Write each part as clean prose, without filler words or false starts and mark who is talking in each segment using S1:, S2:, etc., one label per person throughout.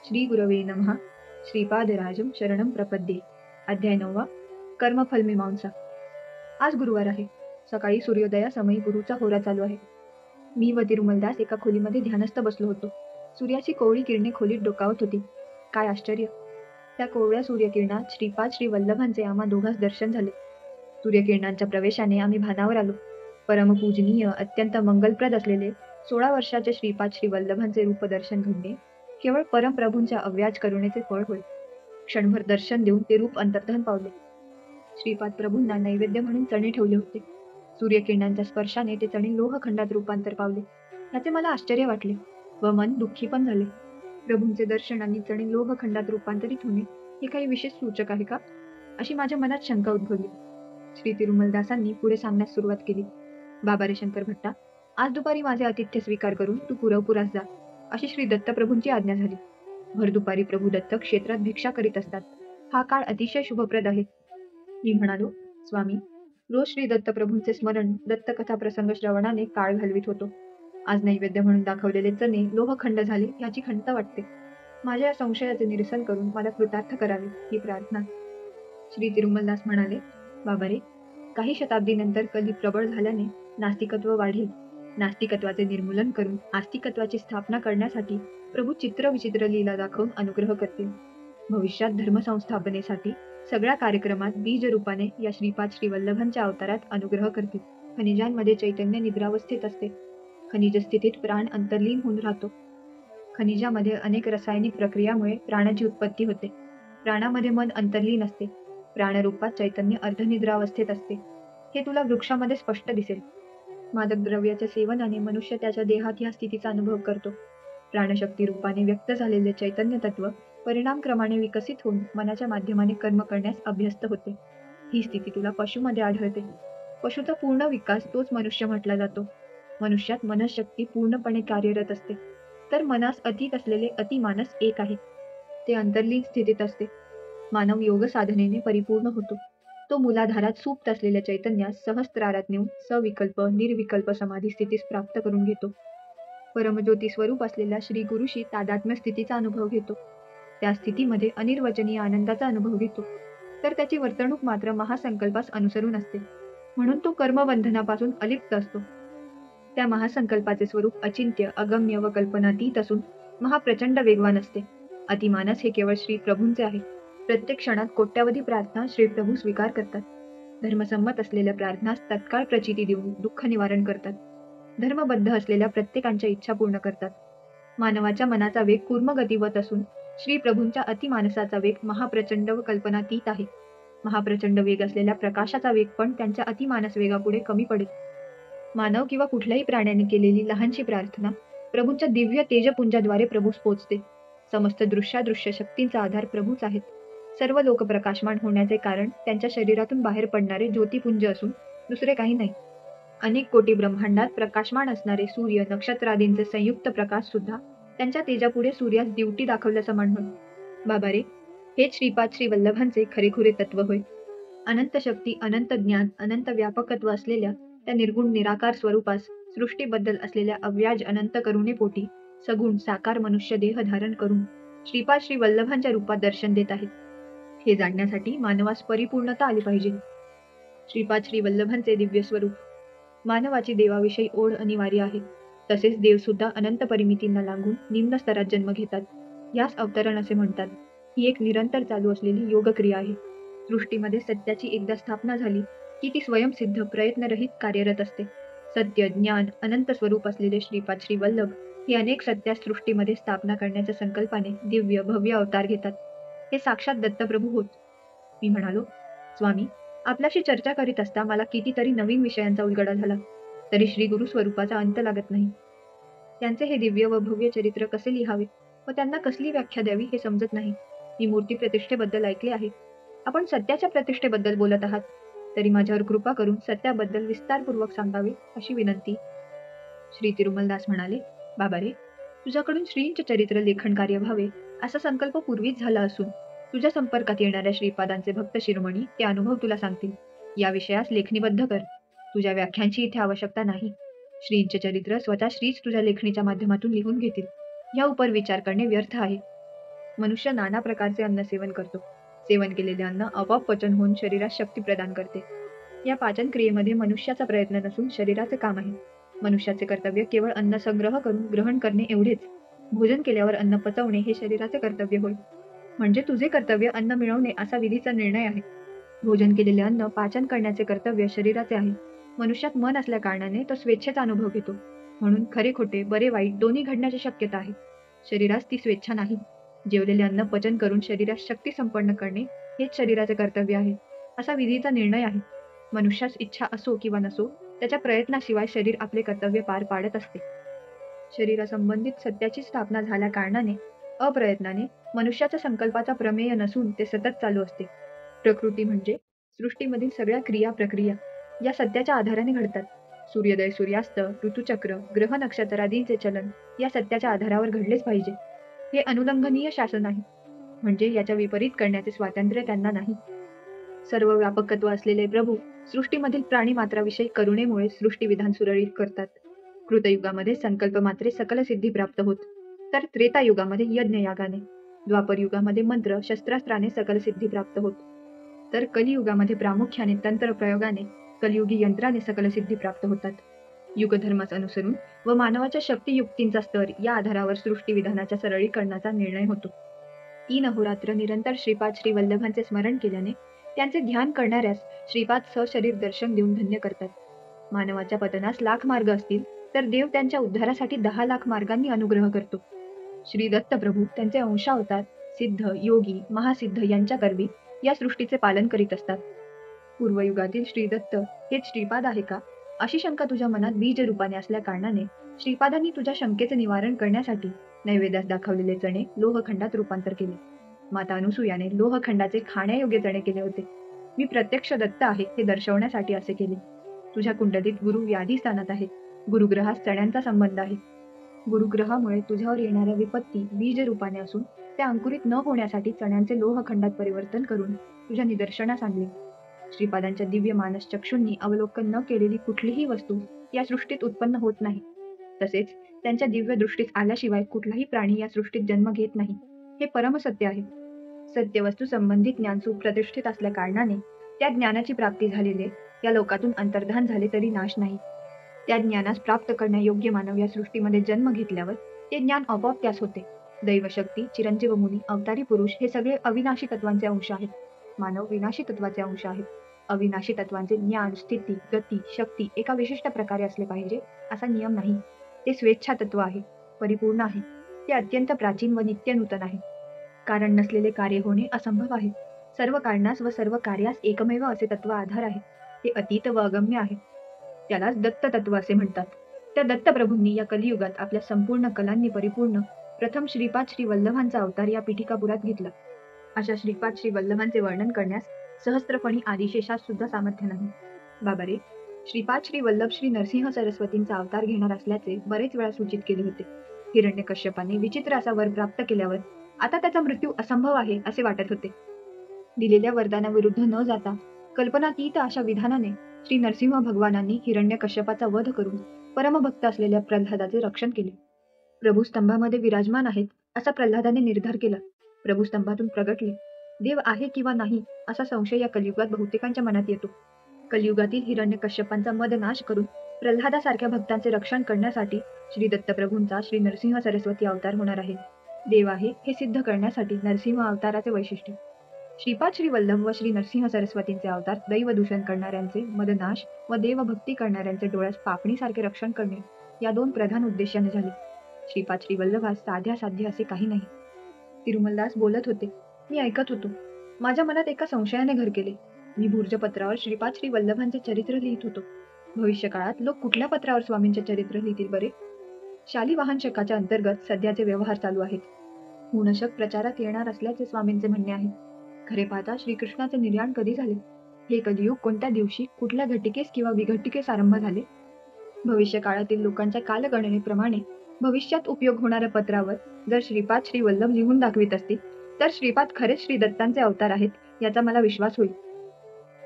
S1: श्री गुरवे नमः. श्रीपादराजं शरणं प्रपद्ये. अध्याय 9. कर्मफल मीमांसा. आज गुरुवार आहे. सकाळी सूर्योदयासमयी गुरुचा होरा चालू आहे. मी व तिरुमलदास एका खोलीमध्ये ध्यानस्थ बसलो होतो. सूर्याची कोवळी किरणे खोलीत डोकावत होती. काय आश्चर्य! त्या कोवळ्या सूर्यकिरणात श्रीपाद श्री वल्लभांचे आम्हा दोघांस दर्शन झाले. सूर्यकिरणांच्या प्रवेशाने आम्ही भानावर आलो. परमपूजनीय, अत्यंत मंगलप्रद असलेले 16 वर्षाचे श्रीपाद श्री वल्लभांचे रूपदर्शन घडणे केवळ परमप्रभूंच्या अव्याज करुणेचे फळ होय. क्षणभर दर्शन देऊन ते रूप अंतर्धान पावले. श्रीपाद प्रभूंना नैवेद्य म्हणून चणे ठेवले होते. सूर्यकिरणांच्या स्पर्शाने ते चणे लोहखंडात रूपांतर पावले. याचे मला आश्चर्य वाटले व मन दुःखी पण झाले. प्रभूंचे दर्शन आणि चणे लोहखंडात रूपांतरित होणे हे काही विशेष सूचक आहे का, अशी माझ्या मनात शंका उद्भवली. श्री तिरुमलदासांनी पुढे सांगण्यास सुरुवात केली. बाबा रे शंकर भट्टा, आज दुपारी माझे आतिथ्य स्वीकार करून तू पुरवपुरास जा, अशी श्री दत्तप्रभूंची आज्ञा झाली. भर दुपारी प्रभू दत्त क्षेत्रात भिक्षा करीत असतात. हा काळ अतिशय शुभप्रद आहे. मी म्हणालो, स्वामी, रोज श्री दत्तप्रभूंचे स्मरण, दत्तकथा प्रसंग श्रवणाने काळ घालवित होतो. आज नैवेद्य म्हणून दाखवलेले चणे लोहखंड झाले याची खंत वाटते. माझ्या या संशयाचे निरसन करून मला कृतार्थ करावे ही प्रार्थना. श्री तिरुमलदास म्हणाले, बाबा रे, काही शताब्दीनंतर कली प्रबळ झाल्याने नास्तिकत्व वाढेल. नास्तिकत्वाचे निर्मूलन करून आस्तिकत्वाची स्थापना करण्यासाठी प्रभू चित्रविचित्र लीला दाखवून अनुग्रह करतील. भविष्यात धर्मसंस्थापनेसाठी सगळ्या कार्यक्रमात बीज रूपाने या श्रीपाद श्री वल्लभांच्या अवतारात अनुग्रह करतील. खनिजांमध्ये चैतन्य निद्रावस्थेत असते. खनिज स्थितीत प्राण अंतर्लीन होऊन राहतो. खनिजामध्ये अनेक रासायनिक प्रक्रियामुळे प्राणाची उत्पत्ती होते. प्राणामध्ये मन अंतर्लीन असते. प्राणरूपात चैतन्य अर्धनिद्रावस्थेत असते. हे तुला वृक्षामध्ये स्पष्ट दिसेल. मादक द्रव्याच्या सेवनाने मनुष्य त्याच्या देहात ह्या स्थितीचा अनुभव करतो. प्राणशक्ती रूपाने व्यक्त झालेले चैतन्य तत्व परिणामक्रमाने विकसित होऊन मनाच्या माध्यमाने कर्म करण्यास अभ्यस्त होते. ही स्थिती तुला पशुमध्ये आढळते. पशुचा पूर्ण विकास तोच मनुष्य म्हटला जातो. मनुष्यात मनःशक्ती पूर्णपणे कार्यरत असते. तर मनास अतीत असलेले अतिमानस एक आहे. ते अंतर्लीन स्थितीत असते. मानव योग साधनेने परिपूर्ण होतो. तो मूलाधारात सुप्त असलेल्या चैतन्यास सहस्त्रारात नेऊन सविकल्प निर्विकल्प समाधी स्थितीस प्राप्त करून घेतो. परमज्योती स्वरूप असलेल्या श्री गुरुशी तादात्म्य स्थितीचा अनुभव घेतो. त्या स्थितीमध्ये अनिर्वचनीय आनंदाचा अनुभव घेतो. तर त्याची वर्तणूक मात्र महासंकल्पास अनुसरून असते. म्हणून तो कर्मबंधनापासून अलिप्त असतो. त्या महासंकल्पाचे स्वरूप अचिंत्य, अगम्य व कल्पनातीत असून महाप्रचंड वेगवान असते. अतिमानस हे केवळ श्री प्रभूंचे आहे. प्रत्येक क्षणात कोट्यावधी प्रार्थना श्री प्रभू स्वीकार करतात. धर्मसंमत असलेल्या प्रार्थनास तत्काळ प्रचिती देऊन दुःख निवारण करतात. धर्मबद्ध असलेल्या प्रत्येकांच्या इच्छा पूर्ण करतात. मानवाच्या मनाचा वेग कूर्मगतिवत असून श्री प्रभूंच्या अतिमानसाचा वेग महाप्रचंड व कल्पनातीत आहे. महाप्रचंड वेग असलेल्या प्रकाशाचा वेग पण त्यांच्या अतिमानस वेगापुढे कमी पडेल. मानव किंवा कुठल्याही प्राण्याने केलेली लहानशी प्रार्थना प्रभूंच्या दिव्य तेजपुंजाद्वारे प्रभूस पोचते. समस्त दृश्यादृश्य शक्तींचा आधार प्रभूच आहेत. सर्व लोक प्रकाशमान होण्याचे कारण त्यांच्या शरीरातून बाहेर पडणारे ज्योतिपुंज असून दुसरे काही नाही. अनेक कोटी ब्रह्मांडात प्रकाशमान असणारे सूर्य, नक्षत्रादींचे संयुक्त प्रकाश सुद्धा त्यांच्या तेजापुढे सूर्यास दिवटी दाखवल्यासमान होय. बाबा रे, हेच श्रीपाद श्री वल्लभांचे खरेखुरे तत्व होय. अनंत शक्ती, अनंत ज्ञान, अनंत व्यापकत्व असलेल्या त्या निर्गुण निराकार स्वरूपास सृष्टीबद्दल असलेल्या अव्याज अनंत करुणेपोटी सगुण साकार मनुष्य देह धारण करून श्रीपाद श्री वल्लभांच्या रूपात दर्शन देत आहेत. हे जाणण्यासाठी मानवास परिपूर्णता आली पाहिजे. श्रीपाद श्री वल्लभांचे दिव्य स्वरूप. मानवाची देवाविषयी ओढ अनिवार्य आहे. तसेच देव सुद्धा अनंत परिमितींना लागून निम्न स्तरात जन्म घेतात. यास अवतरण असे म्हणतात. ही एक निरंतर चालू असलेली योगक्रिया आहे. सृष्टीमध्ये सत्याची एकदा स्थापना झाली की ती स्वयंसिद्ध प्रयत्नरहित कार्यरत असते. सत्य, ज्ञान, अनंत स्वरूप असलेले श्रीपाद श्री वल्लभ हे अनेक सत्या सृष्टीमध्ये स्थापना करण्याच्या संकल्पाने दिव्य भव्य अवतार घेतात. हे साक्षात दत्तप्रभू होत. मी म्हणालो, स्वामी, आपल्याशी चर्चा करीत असता मला कितीतरी नवीन विषयांचा उलगडा झाला, तरी श्री गुरु स्वरूपाचा अंत लागत नाही. त्यांचे हे दिव्य व भव्य चरित्र कसे लिहावे व त्यांना कसली व्याख्या द्यावी हे समजत नाही. मी मूर्ती प्रतिष्ठेबद्दल ऐकले आहे. आपण सत्याच्या प्रतिष्ठेबद्दल बोलत आहात, तरी माझ्यावर कृपा करून सत्याबद्दल विस्तारपूर्वक सांगावे अशी विनंती. श्री तिरुमलदास म्हणाले, बाबा रे, तुझ्याकडून श्रींचे चरित्र लेखन कार्य व्हावे असा संकल्प पूर्वीच झाला असून तुझ्या संपर्कात येणाऱ्या श्रीपादांचे भक्त शिरोमणी ते अनुभव तुला सांगतील. या विषयास लेखणीबद्ध कर. तुझ्या व्याख्यांची इथे आवश्यकता नाही. श्रींचे चरित्र स्वतः श्रीच तुझ्या लेखणीच्या माध्यमातून लिहून घेतील. या उपर विचार करणे व्यर्थ आहे. मनुष्य नाना प्रकारचे अन्न सेवन करतो. सेवन केलेले अन्न आपोआप पचन होऊन शरीरास शक्ती प्रदान करते. या पाचन क्रियेमध्ये मनुष्याचा प्रयत्न नसून शरीराचे काम आहे. मनुष्याचे कर्तव्य केवळ अन्न संग्रह करून ग्रहण करणे एवढेच. भोजन केल्यावर अन्न पचवणे हे शरीराचे कर्तव्य होय. म्हणजे तुझे कर्तव्य अन्न मिळवणे असा विधीचा निर्णय आहे. भोजन केलेले अन्न पाचन करण्याचे कर्तव्य शरीराचे आहे. मनुष्यात मन असल्या कारणाने तो स्वेच्छेचा अनुभव घेतो. म्हणून खरे खोटे, बरे वाईट दोन्ही घडण्याची शक्यता आहे. शरीरास ती स्वेच्छा नाही. जेवलेले अन्न पचन करून शरीरास शक्ती संपन्न करणे हेच शरीराचे कर्तव्य आहे, असा विधीचा निर्णय आहे. मनुष्यास इच्छा असो किंवा नसो, त्याच्या प्रयत्नाशिवाय शरीर आपले कर्तव्य पार पाडत असते. शरीरासंबंधित सत्याची स्थापना झाल्या कारणाने अप्रयत्नाने मनुष्याच्या संकल्पाचा प्रमेय नसून ते सतत चालू असते. प्रकृती म्हणजे सृष्टीमधील सगळ्या क्रिया प्रक्रिया या सत्याच्या आधाराने घडतात. सूर्योदय सूर्यास्त, ऋतुचक्र, ग्रह नक्षत्रादींचे चलन या सत्याच्या आधारावर घडलेच पाहिजे. हे अनुलंघनीय शासन आहे. म्हणजे याच्या विपरीत करण्याचे स्वातंत्र्य त्यांना नाही. सर्व व्यापकत्व असलेले प्रभू सृष्टीमधील प्राणी मात्राविषयी करुणेमुळे सृष्टीविधान सुरळीत करतात. कृतयुगामध्ये संकल्प मात्रे सकल सिद्धी प्राप्त होत, तर त्रेतायुगामध्ये यज्ञ यागाने, द्वापर युगामध्ये मंत्र शस्त्रास्त्राने सकल सिद्धी प्राप्त होत, तर कलियुगामध्ये प्रामुख्याने तंत्र प्रयोगाने कलियुगी यंत्राने सकल सिद्धी प्राप्त होतात. युगधर्मास अनुसरून व मानवाच्या शक्तियुक्तींचा स्तर या आधारावर सृष्टीविधानाच्या सरळीकरणाचा निर्णय होतो. 3 अहोरात्र निरंतर श्रीपाद श्री वल्लभांचे स्मरण केल्याने त्यांचे ध्यान करणाऱ्यास श्रीपाद सशरीर दर्शन देऊन धन्य करतात. मानवाच्या पतनास लाख मार्ग असतील तर देव त्यांच्या उद्धारासाठी 10 लाख मार्गांनी अनुग्रह करतो. श्री दत्त प्रभू त्यांचे अंशावतार सिद्ध, योगी, महासिद्ध यांच्या करवी या सृष्टीचे पालन करीत असतात. पूर्वयुगातील श्रीदत्त हेच श्रीपाद आहे का, अशी शंका तुझ्या मनात बीज रूपाने असल्या कारणाने श्रीपादांनी तुझ्या शंकेचे निवारण करण्यासाठी नैवेद्यास दाखवलेले चणे लोहखंडात रूपांतर केले. माता अनुसूयाने लोहखंडाचे खाण्यायोग्य चणे केले होते. मी प्रत्यक्ष दत्त आहे हे दर्शवण्यासाठी असे केले. तुझ्या कुंडलीत गुरु व्याधी स्थानात आहे. गुरुग्रहास चण्यांचा संबंध आहे. गुरुग्रहामुळे तुझ्यावर येणाऱ्या विपत्ती बीज रूपाने असून त्या अंकुरित न होण्यासाठी चण्यांचे लोहखंडात परिवर्तन करून तुझ्या निदर्शनास आणले. श्रीपादांच्या दिव्य मानस चक्षूंनी अवलोकन न केलेली कुठलीही वस्तू या सृष्टीत उत्पन्न होत नाही. तसेच त्यांच्या दिव्य दृष्टीस आल्याशिवाय कुठलाही प्राणी या सृष्टीत जन्म घेत नाही. हे परमसत्य आहे. सत्य वस्तू संबंधित ज्ञान सुप्रतिष्ठित असल्या कारणाने त्या ज्ञानाची प्राप्ती झालेले या लोकातून अंतर्धान झाले तरी नाश नाही. त्या ज्ञानास प्राप्त करण्यायोग्य मानव या सृष्टीमध्ये जन्म घेतल्यावर ते ज्ञान आपोआप त्यास होते. दैवशक्ती, चिरंजीव मुनी, अवतारी पुरुष हे सगळे अविनाशी तत्वांचे अंश आहेत. मानव विनाशी तत्वाचे अंश आहेत. अविनाशी तत्वांचे ज्ञान, स्थिती, गती, शक्ती एका विशिष्ट प्रकारे असले पाहिजे असा नियम नाही. ते स्वेच्छा तत्व आहे, परिपूर्ण आहे. ते अत्यंत प्राचीन व नित्य नूतन आहे. कारण नसलेले कार्य होणे असंभव आहे. सर्व कारणास व सर्व कार्यास एकमेव असे तत्व आधार आहे. ते अतीत व अगम्य आहे. त्यालाच दत्त तत्व असे म्हणतात. त्या दत्तप्रभूंनी या कलियुगात आपल्या संपूर्ण कलांनी परिपूर्ण प्रथम श्रीपाद श्री वल्लभांचा अवतार या पीठिकापुरात घेतला. अशा श्रीपाद श्री वल्लभांचे वर्णन करण्यास सहस्त्रफणी आदिशेषास सुद्धा सामर्थ्य नाही. बाबा रे, श्रीपाद श्री वल्लभ श्री नरसिंह सरस्वतींचा अवतार घेणार असल्याचे बरेच वेळा सूचित केले होते. हिरण्यकश्यपाने विचित्र असा वर प्राप्त केल्यावर आता त्याचा मृत्यू असंभव आहे असे वाटत होते. दिलेल्या वरदानाविरुद्ध न जाता कल्पनातीत अशा विधानाने श्री नरसिंह भगवानांनी हिरण्यकश्यपाचा वध करून परमभक्त असलेल्या प्रल्हादाचे रक्षण केले. प्रभू स्तंभामध्ये विराजमान आहेत असा प्रल्हादाने निर्धार केला. प्रभू स्तंभातून प्रगटले. देव आहे किंवा नाही असा संशय या कलियुगात बहुतेकांच्या मनात येतो. कलियुगातील हिरण्यकश्यपांचा मद नाश करून प्रल्हादासारख्या भक्तांचे रक्षण करण्यासाठी श्री दत्तप्रभूंचा श्री नरसिंह सरस्वती अवतार होणार आहे. देव आहे हे सिद्ध करण्यासाठी नरसिंह अवताराचे वैशिष्ट्य. श्रीपाद श्री वल्लभ व श्री नरसिंह सरस्वतींचे अवतार दैवदूषण करणाऱ्यांचे मदनाश व देवभक्ती करणाऱ्यांचे डोळ्यास पापणीसारखे रक्षण करणे या 2 प्रधान उद्देशाने झाले. श्रीपाद श्री वल्लभास साध्या साध्य असे काही नाही. तिरुमलदास बोलत होते. मी ऐकत होतो. माझ्या मनात एका संशयाने घर केले. मी भूर्जपत्रावर श्रीपाद श्री वल्लभांचे चरित्र लिहित होतो. भविष्य काळात लोक कुठल्या पत्रावर स्वामींचे चरित्र लिहितील बरे? शालिवाहन शकाच्या अंतर्गत सध्याचे व्यवहार चालू आहेत. हुनशक प्रचारात येणार असल्याचे स्वामींचे म्हणणे आहे. खरे पाहता श्रीकृष्णाचे निर्याण कधी झाले? हे कलियुग कोणत्या दिवशी, कुठल्या घटिकेस किंवा विघटिकेस आरंभ झाले? भविष्य काळातील लोकांच्या कालगणनेप्रमाणे भविष्यात उपयोग होणाऱ्या पत्रावर जर श्रीपाद श्री वल्लभ लिहून दाखवित असतील तर श्रीपाद खरेच श्री दत्तांचे अवतार आहेत याचा मला विश्वास होईल.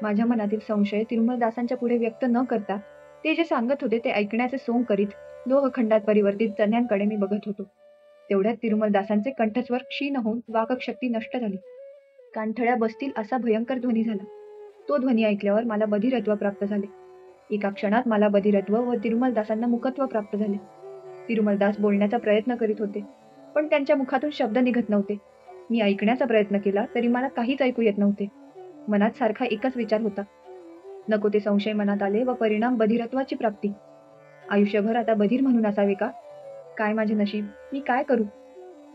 S1: माझ्या मनातील संशय तिरुमलदासांच्या पुढे व्यक्त न करता ते जे सांगत होते ते ऐकण्याचे सोंग करीत लोहखंडात परिवर्तित चण्यांकडे मी बघत होतो. तेवढ्यात तिरुमलदासांचे कंठस्वर क्षीण होऊन वाकक शक्ती नष्ट झाली. कानठळ्या बसतील असा भयंकर ध्वनी झाला. तो ध्वनी ऐकल्यावर मला बधिरत्व प्राप्त झाले. एका क्षणात मला बधिरत्व व तिरुमलदासांना मुकत्व प्राप्त झाले. तिरुमलदास बोलण्याचा प्रयत्न करीत होते, पण त्यांच्या मुखातून शब्द निघत नव्हते. मी ऐकण्याचा प्रयत्न केला तरी मला काहीच ऐकू येत नव्हते. मनात सारखा एकच विचार होता. नको ते संशय मनात आले व परिणाम बधिरत्वाची प्राप्ती. आयुष्यभर आता बधीर म्हणून असावे का? काय माझे नशीब, मी काय करू?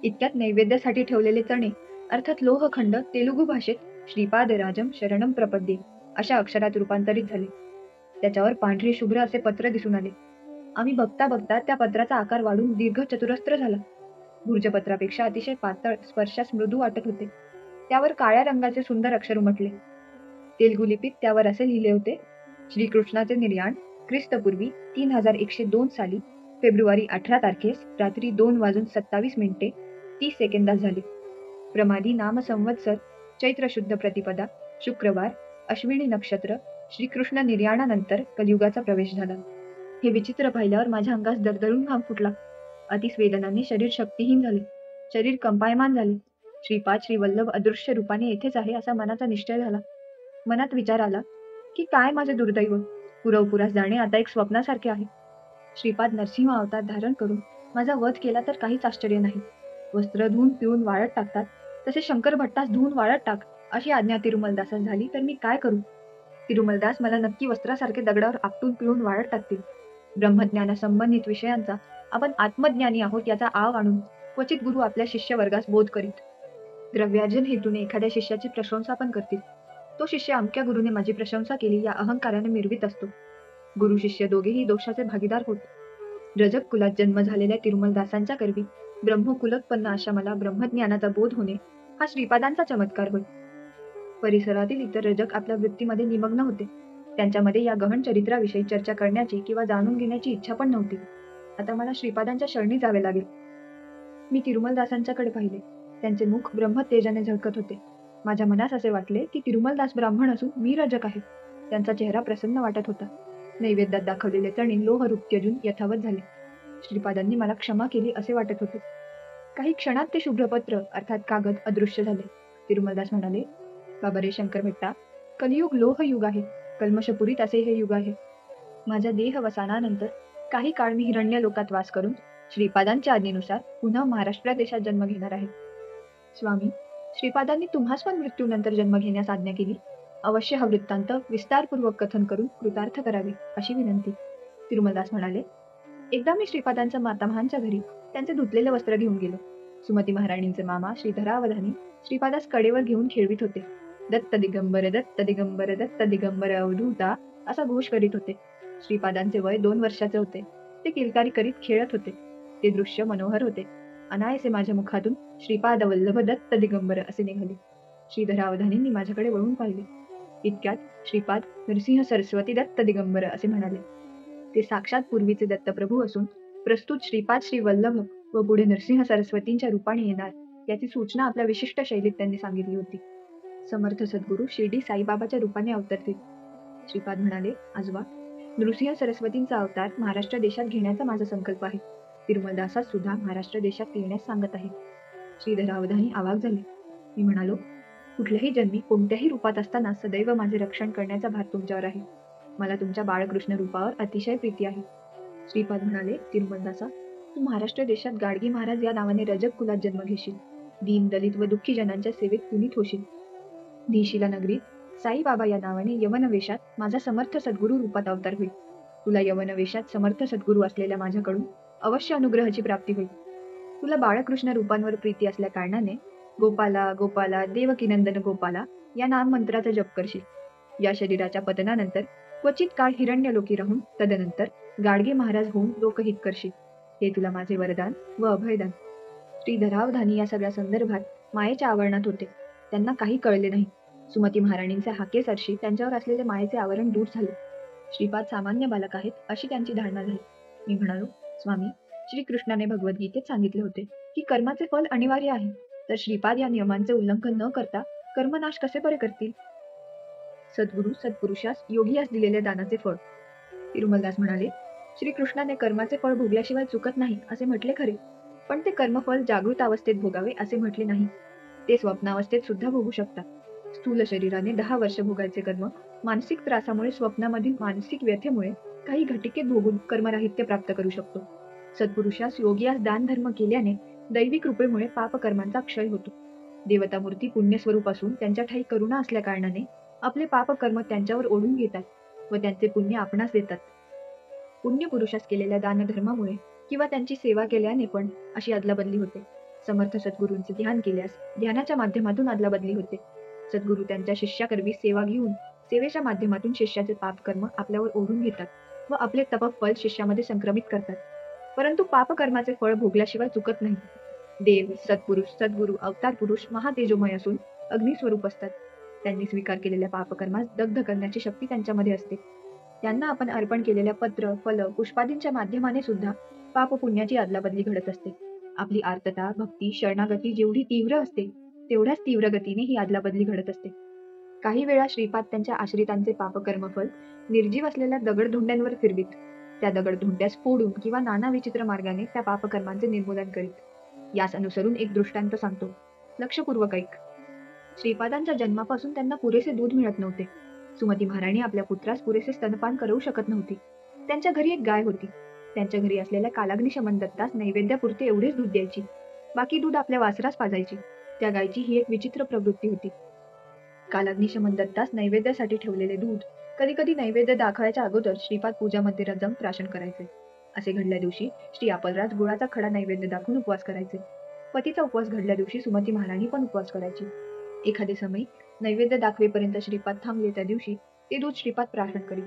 S1: इतक्यात नैवेद्यासाठी ठेवलेले चणे अर्थात लोहखंड तेलुगू भाषेत श्रीपादराजम शरणम प्रपद्ये अशा अक्षरात रूपांतरित झाले. त्याच्यावर पांढरे शुभ्र असे पत्र दिसून आले. आम्ही बघता बघता त्या पत्राचा आकार वाढून दीर्घ चतुरस्र झाला. भुर्जपत्रापेक्षा अतिशय पातळ, स्पर्शास मृदू वाटत होते. त्यावर काळ्या रंगाचे सुंदर अक्षर उमटले. तेलगू लिपीत त्यावर असे लिहिले होते: श्रीकृष्णाचे निर्याण ख्रिस्तपूर्वी 3102 साली फेब्रुवारी 18 तारखेस रात्री 2:27:30 झाले. प्रमादी नाम संवत्सर चैत्र शुद्ध प्रतिपदा शुक्रवार अश्विनी नक्षत्र श्रीकृष्ण निर्याणानंतर कलियुगाचा प्रवेश झाला. हे विचित्र पाहिल्यावर माझ्या अंगास दरदरून घाम फुटला. अतिस्वेदनाने शरीर शक्तिहीन झाले. शरीर कंपायमान झाले. श्रीपाद श्रीवल्लभ अदृश्य रूपाने येथेच आहे असा मनाचा निश्चय झाला. मनात विचार आला की काय माझे दुर्दैव, पुरवपुरास जाणे आता एक स्वप्नासारखे आहे. श्रीपाद नरसिंह अवतार धारण करून माझा वध केला तर काहीच आश्चर्य नाही. वस्त्र धुवून पिळून वाळत टाकतात तसे शंकर भट्टास धुवून वाळत टाक अशी आज्ञा तिरुमलदासास झाली तर मी काय करू? तिरुमलदास मला नक्की वस्त्रासारखे दगडावर आपटून पिळून वाळत टाकतील. ब्रह्मज्ञानासंबंधित विषयांचा आपण आत्मज्ञानी आहोत याचा आव आणून क्वचित गुरु आपल्या शिष्य वर्गास बोध करीत. द्रव्यार्जन हेतूने एखाद्या शिष्याची प्रशंसा पण करतील. तो शिष्य अमक्या गुरुने माझी प्रशंसा केली या अहंकाराने मिरवीत असतो. गुरु शिष्य दोघेही दोषाचे भागीदार होत. रजक कुलात जन्म झालेल्या तिरुमलदासांच्या करवी ब्रह्मकुलोत्पन्न अशा मला ब्रह्मज्ञानाचा बोध होणे हा श्रीपादांचा चमत्कार होय. परिसरातील इतर रजक आपल्या वृत्तीमध्ये निमग्न होते. त्यांच्यामध्ये या गहन चरित्राविषयी चर्चा करण्याची किंवा जाणून घेण्याची इच्छा पण नव्हती. आता मला श्रीपादांच्या शरणी जावे लागेल. मी तिरुमलदासांच्याकडे पाहिले. त्यांचे मुख ब्रह्मतेजाने झळकत होते. माझ्या मनास असे वाटले की तिरुमलदास ब्राह्मण असून मी रजक आहे. त्यांचा चेहरा प्रसन्न वाटत होता. नैवेद्यात दाखवलेले चणे लोहरूप त्यजून यथावत झाले. श्रीपादांनी मला क्षमा केली असे वाटत होते. काही क्षणात ते शुभ्रपत्र अर्थात कागद अदृश्य झाले. तिरुमलदास म्हणाले, बाबा रे शंकर भट्टा, कलियुग लोहयुग आहे. कल्मषपुरीत असे हे युग आहे. माझ्या देहवसानानंतर काही काळ मी हिरण्य लोकात वास करून श्रीपादांच्या आज्ञेनुसार पुन्हा महाराष्ट्र देशात जन्म घेणार आहे. स्वामी, श्रीपादांनी तुम्हास पण मृत्यूनंतर जन्म घेण्यास आज्ञा केली. अवश्य हा वृत्तांत विस्तारपूर्वक कथन करून कृतार्थ करावे अशी विनंती. तिरुमलदास म्हणाले, एकदा मी श्रीपादांच्या मातामहांच्या घरी त्यांचे धुतलेले वस्त्र घेऊन गेलो. सुमती महाराणींचे मामा श्रीधरावधानी श्रीपादास कडेवर घेऊन खेळवीत होते. दत्त दिगंबर दत्त दिगंबर दत्त दिगंबर अवधूता असा घोष करीत होते. श्रीपादांचे वय 2 वर्षाचे होते. ते किलकारी करीत खेळत होते. ते दृश्य मनोहर होते. अनायसे माझ्या मुखातून श्रीपाद वल्लभ दत्त दिगंबर असे निघाले. श्रीधरावधानींनी माझ्याकडे वळून पाहिले. इतक्यात श्रीपाद नरसिंह सरस्वती दत्त दिगंबर असे म्हणाले. ते साक्षात पूर्वीचे दत्तप्रभू असून प्रस्तुत श्रीपाद श्री वल्लभ व पुढे नरसिंह सरस्वतींच्या रूपाने येणार याची सूचना आपल्या विशिष्ट शैलीत त्यांनी सांगितली होती. समर्थ सद्गुरू शिर्डी साईबाबाच्या रूपाने अवतरतील. श्रीपाद म्हणाले, आजोबा, नृसिंह सरस्वतींचा अवतार महाराष्ट्र देशात घेण्याचा माझा संकल्प आहे. तिरुमलदासास सुद्धा महाराष्ट्र देशात येण्यास सांगत आहे. श्रीधरावधानी आवाक झाले. मी म्हणालो, कुठल्याही जन्मी कोणत्याही रूपात असताना सदैव माझे रक्षण करण्याचा भार तुमच्यावर आहे. मला तुमच्या बाळकृष्ण रूपावर अतिशय प्रीती आहे. श्रीपाद म्हणाले, तिरुमलदासा, तू महाराष्ट्र देशात गाडगे महाराज या नावाने रजक कुलात जन्म घेशील. दीन दलित व दुःखी जनांच्या सेवेत पुनीत होशील. दिशिला नगरीत साईबाबा या नावाने यवन वेशात माझा समर्थ सद्गुरू रूपात अवतार होईल. तुला यवन वेशात समर्थ सद्गुरू असलेल्या माझ्याकडून अवश्य अनुग्रहाची प्राप्ती होईल. तुला बाळकृष्ण रूपांवर प्रीती असल्या कारणाने गोपाला गोपाला देवकीनंदन गोपाला या नाम मंत्राचा जप करशील. या शरीराच्या पतनानंतर क्वचित काळ हिरण्यलोकी राहून तदनंतर गाडगे महाराज होऊन लोकहित करशील. हे तुला माझे वरदान व अभयदान. श्रीधरावधानी या सगळ्या संदर्भात मायेच्या आवरणात होते. त्यांना काही कळले नाही. सुमती महाराणींचे हाकेसरशी त्यांच्यावर असलेले मायेचे आवरण दूर झाले. श्रीपाद सामान्य बालक आहेत अशी त्यांची धारणा झाली. मी म्हणालो, स्वामी, श्रीकृष्णाने भगवद्गीतेत सांगितले होते की कर्माचे फल अनिवार्य आहे. तर श्रीपाद या नियमांचे उल्लंघन न करता कर्मनाश कसे बरे करतील? सद्गुरू सत्पुरुषास योगियास दिलेल्या दानाचे फळ. तिरुमलदास म्हणाले, श्रीकृष्णाने कर्माचे फळ भोगल्याशिवाय चुकत नाही असे म्हटले खरे. पण ते कर्मफल जागृत अवस्थेत भोगावे असे म्हटले नाही. ते स्वप्नावस्थेत सुद्धा भोगू शकतात. स्थूल शरीराने 10 वर्ष भोगायचे कर्म मानसिक त्रासामुळे स्वप्नामधील मानसिक व्यथेमुळे काही घटिकेत भोगून कर्मराहित्य प्राप्त करू शकतो. सत्पुरुषास योगियास दान धर्म केल्याने दैवी कृपेमुळे पापकर्मांचा क्षय होतो. देवतामूर्ती पुण्यस्वरूप असून त्यांच्या ठायी करुणा असल्या कारणाने आपले पापकर्म त्यांच्यावर ओढून घेतात व त्यांचे पुण्य आपणास देतात. पुण्य पुरुषास केलेल्या दानधर्मामुळे किंवा त्यांची सेवा केल्याने पण अशी अदलाबदली होते. समर्थ सद्गुरूंचे ध्यान केल्यास ध्यानाच्या माध्यमातून अदलाबदली होते. सद्गुरू त्यांच्या शिष्याकरवी सेवा घेऊन सेवेच्या माध्यमातून शिष्याचे पापकर्म आपल्यावर ओढून घेतात व आपले तपफल शिष्यामध्ये संक्रमित करतात. परंतु पापकर्माचे फळ भोगल्याशिवाय चुकत नाही. देव, सत्पुरुष, सद्गुरू, अवतार पुरुष महातेजोमय असून अग्निस्वरूप असतात. त्यांनी स्वीकार केलेल्या पापकर्मास दग्ध करण्याची शक्ती त्यांच्यामध्ये असते. त्यांना आपण अर्पण केलेल्या पत्र, फल, पुष्पादींच्या माध्यमाने सुद्धा पाप-पुण्याची अदलाबदली घडत असते. आपली आर्तता, भक्ती, शरणागती जेवढी तीव्र असते, तेवढ्याच तीव्र गतीने ही अदलाबदली घडत असते. काही वेळा श्रीपाद त्यांच्या आश्रितांचे पापकर्मफल निर्जीव असलेल्या दगडधोंड्यांवर फिरवीत. त्या दगडधोंड्यास फोडून किंवा नाना विचित्र मार्गाने त्या पापकर्मांचे निर्मूलन करीत. यास अनुसरून एक दृष्टांत सांगतो. लक्षपूर्वक ऐक. श्रीपादांच्या जन्मापासून त्यांना पुरेसे दूध मिळत नव्हते. सुमती महाराणी आपल्या पुत्रास पुरेसे स्तनपान करवू शकत नव्हती. त्यांच्या घरी एक गाय होती. त्यांच्या घरी असलेल्या कालाग्निशमन दत्तास नैवेद्यापुरते एवढेच दूध द्यायची. बाकी दूध आपल्या वासरास पाजायची. त्या गायची ही एक विचित्र प्रवृत्ती होती. कालाग्निशमन दत्तास नैवेद्यासाठी ठेवलेले दूध कधी कधी नैवेद्य दाखवायच्या अगोदर श्रीपाद पूजा मंदिरात जाऊन प्राशन करायचे. असे घडल्या दिवशी श्री अपलराज गुळाचा खडा नैवेद्य दाखवून उपवास करायचे. पतीचा उपवास घडल्या दिवशी सुमती महाराणी पण उपवास करायची. एखादे समय नैवेद्य दाखवेपर्यंत श्रीपाद थांबले त्या दिवशी ते दूध श्रीपाद प्राशन करीत.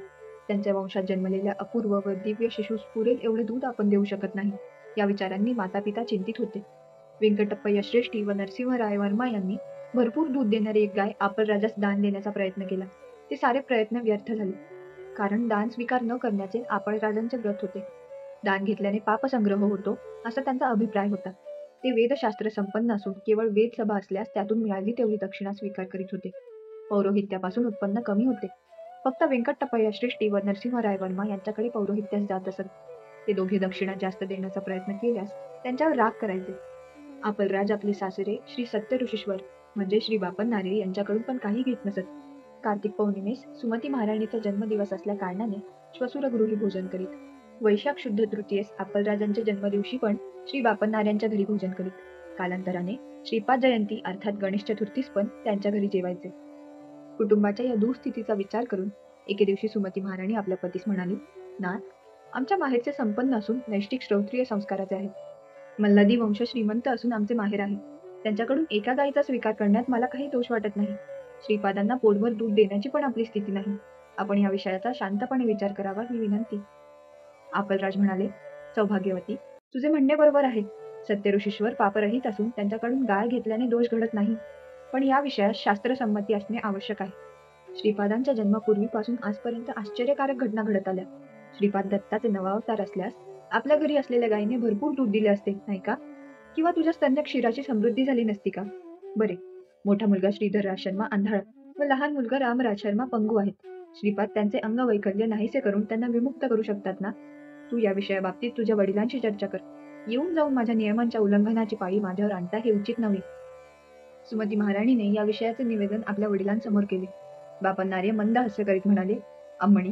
S1: त्यांच्या वंशात जन्मलेल्या अपूर्व व दिव्य शिशूस पुरेल एवढे दूध आपण देऊ शकत नाही, या विचारांनी माता पिता चिंतित होते. व्यंकटप्पय्या श्रेष्ठी व नरसिंहराय वर्मा यांनी भरपूर दूध देणारी एक गाय अपलराजास दान देण्याचा प्रयत्न केला. ते सारे प्रयत्न व्यर्थ झाले. कारण दान स्वीकार न करण्याचे अपलराजांचे व्रत होते. दान घेतल्याने पापसंग्रह होतो असा त्यांचा अभिप्राय होता. ते वेदशास्त्र संपन्न असून केवळ वेदसभा असल्यास त्यातून मिळाली तेवढी दक्षिणा स्वीकार करीत होते. पौरोहित्यापासून उत्पन्न कमी होते. फक्त व्यंकटप्पय्या श्रेष्ठी व नरसिंहराय वर्मा यांच्याकडे पौरोहित्यास जात असत. ते दोघे दक्षिणा जास्त देण्याचा प्रयत्न केल्यास त्यांच्यावर राग करायचे. अपलराज आपले सासरे श्री सत्यऋषीश्वर म्हणजे श्री बापन नारे यांच्याकडून पण काही घेत नसत. कार्तिक पौर्णिमेस सुमती महाराणीचा जन्मदिवस असल्या कारणाने श्वशुरगृही भोजन करीत. वैशाख शुद्ध तृतीयेस अपलराजांच्या जन्मदिवशी पण श्री बापन्नाऱ्यांच्या घरी भोजन करीत. कालांतराने श्रीपाद जयंती अर्थात गणेश चतुर्थीस पण त्यांच्या घरी जेवायचे. कुटुंबाच्या या दुःस्थितीचा विचार करून एके दिवशी सुमती महाराणी आपल्या पतीस म्हणाली, नाथ, आमच्या माहेरचे संपन्न असून नैष्टिक श्रौत्रिय संस्काराचे आहेत. मल्हादी वंश श्रीमंत असून आमचे माहेर आहे. त्यांच्याकडून एका गायीचा स्वीकार करण्यात मला काही दोष वाटत नाही. श्रीपादांना पोटभर दूध देण्याची पण आपली स्थिती नाही. आपण या विषयाचा शांतपणे विचार करावा ही विनंती. अपलराज म्हणाले, सौभाग्यवती, तुझे म्हणणे बरोबर आहे. सत्यऋषीश्वर पापरहित असून त्यांच्याकडून गाय घेतल्याने दोष घडत नाही. पण या विषयात शास्त्रसंमती असणे आवश्यक आहे. श्रीपादांच्या जन्मापूर्वीपासून आजपर्यंत आश्चर्यकारक घटना घडत आल्या. श्रीपाद दत्ताचे नवावतार असल्यास आपल्या घरी असलेल्या गायीने भरपूर दूध दिले असते, नाही का? किंवा तुझ्या स्तन्य क्षीराची समृद्धी झाली नसती का? बरे, मोठा मुलगा श्रीधरराज शर्मा आंधळा व लहान मुलगा रामराज शर्मा पंगू आहेत. श्रीपाद त्यांचे अंगवैकल्य नाहीसे करून त्यांना विमुक्त करू शकतात ना? तू या विषयाबाबतीत तुझ्या वडिलांशी चर्चा कर. येऊन जाऊन माझ्या नियमांच्या उल्लंघनाची पाळी माझ्यावर आणता हे उचित नव्हे. सुमती महाराणीने या विषयाचे निवेदन आपल्या वडिलांसमोर केले. बापन्नारे मंद हास्य करीत म्हणाले, अम्मणी,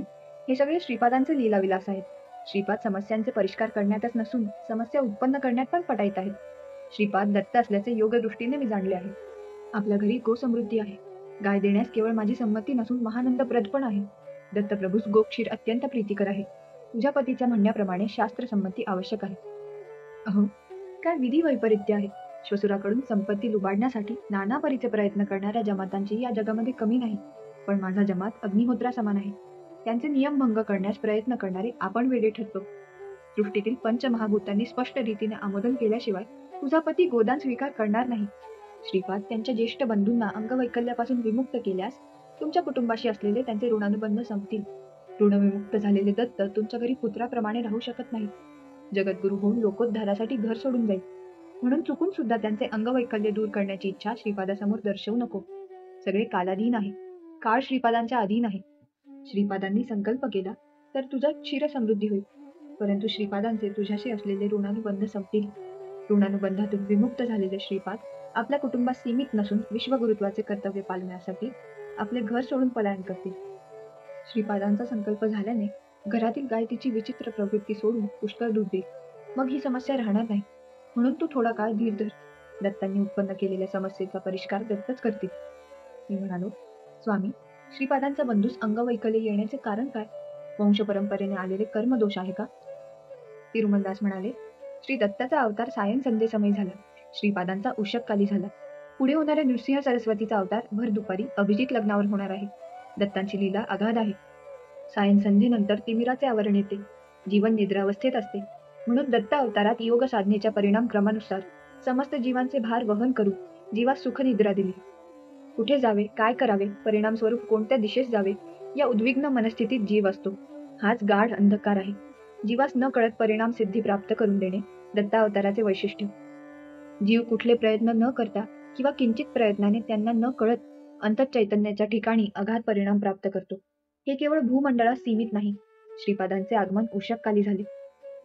S1: हे सगळे श्रीपादांचे लीलाविलास आहेत. श्रीपाद समस्यांचे परिष्कार करण्यातच नसून समस्या उत्पन्न करण्यात पण पटाईत आहेत. श्रीपाद दत्त असल्याचे योग्य दृष्टीने मी जाणले आहे. आपल्या घरी गोसमृद्धी आहे. गाय देण्यास केवळ माझी संमती नसून महानंदप्रद पण आहे. दत्तप्रभूस गोक्षीर अत्यंत प्रीतिकर आहे. तुझ्या पतीच्या म्हणण्याप्रमाणे शास्त्रसंमती आवश्यक आहे. अहो, काय विधी वैपरीत्य आहे. श्वशुराकडून संपत्ती लुबाडण्यासाठी नाना परीचे प्रयत्न करणाऱ्या जमातांची या जगामध्ये कमी नाही. पण माझा जमात अग्निहोत्रा समान आहे. त्यांचे नियम भंग करण्यास प्रयत्न करणारे आपण वेडे ठरतो. सृष्टीतील पंचमहाभूतांनी स्पष्ट रीतीने आमोदन केल्याशिवाय तुझा पती गोदान स्वीकार करणार नाही. श्रीपाद त्यांच्या ज्येष्ठ बंधूंना अंगवैकल्यापासून विमुक्त केल्यास तुमच्या कुटुंबाशी असलेले त्यांचे ऋणानुबंध संपतील. ऋणविमुक्त झालेले दत्त तुमच्या घरी पुत्राप्रमाणे राहू शकत नाही. जगद्गुरू होऊन लोकोद्धारासाठी घर सोडून जाईल. म्हणून चुकून सुद्धा त्यांचे अंगवैकल्य दूर करण्याची इच्छा श्रीपादासमोर दर्शवू नको. सगळे कालाधीन आहे. काळ श्रीपादांच्या अधीन आहे. श्रीपादांनी संकल्प केला तर तुझा क्षीर समृद्धी होईल. परंतु श्रीपादांचे तुझ्याशी असलेले ऋणानुबंध संपतील. ऋणानुबंधातून विमुक्त झालेले श्रीपाद आपल्या कुटुंबात सीमित नसून विश्वगुरुत्वाचे कर्तव्य पालण्यासाठी आपले घर सोडून पलायन करतील. श्रीपादांचा संकल्प झाल्याने घरातील गाय तिची विचित्र प्रवृत्ती सोडून पुष्कळ दूध देईल. मग ही समस्या राहणार नाही. म्हणून तू थोडा काळ धीर धर. दत्तांनी उत्पन्न केलेल्या समस्येचा परिष्कार दत्तच करतील. मी म्हणालो, स्वामी, श्रीपादांचा बंधूस अंगवैकल्य येण्याचे कारण काय? वंश परंपरेने आलेले कर्मदोष आहे का? तिरुमलदास म्हणाले, श्री दत्ताचा अवतार सायं संध्येसमयी झाला. श्रीपादांचा उषःकाली झाला. पुढे होणाऱ्या नृसिंह सरस्वतीचा अवतार भर दुपारी अभिजित लग्नावर होणार आहे. दत्तांची लीला अगाध आहे. सायं संध्येनंतर तिमिराचे आवरण येते. जीवन निद्रावस्थेत असते. म्हणून दत्त अवतारात योग साधनेच्या परिणाम क्रमानुसार समस्त जीवांचे भार वहन करून जीवास सुखनिद्रा दिली. कुठे जावे, काय करावे, परिणाम स्वरूप कोणत्या दिशेस जावे, या उद्विग्न मनस्थितीत जीव असतो. हाच गाढ अंधकार आहे. जीवास न कळत परिणाम सिद्धी प्राप्त करून देणे दत्तावताराचे वैशिष्ट्य. जीव कुठले प्रयत्न न करता किंवा किंचित प्रयत्नाने त्यांना न कळत अंतःचैतन्याच्या ठिकाणी अगाध परिणाम प्राप्त करतो. हे केवळ भूमंडळात सीमित नाही. श्रीपादांचे आगमन उषःकाली झाले.